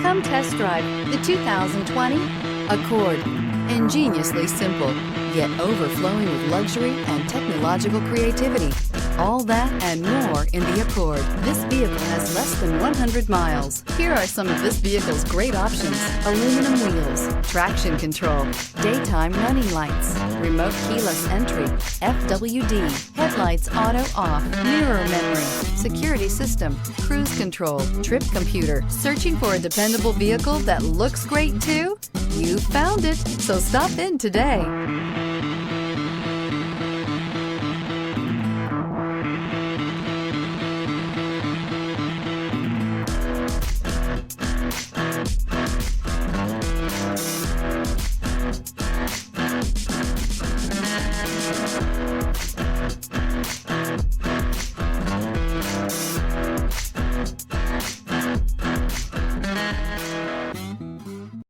Come test drive the 2020 Accord. Ingeniously simple, yet overflowing with luxury and technological creativity. All that and more in the Accord. This vehicle has less than 100 miles. Here are some of this vehicle's great options: aluminum wheels, traction control, daytime running lights, remote keyless entry, FWD, headlights auto off, mirror memory, security system, cruise control, trip computer. Searching for a dependable vehicle that looks great too? You found it, so stop in today.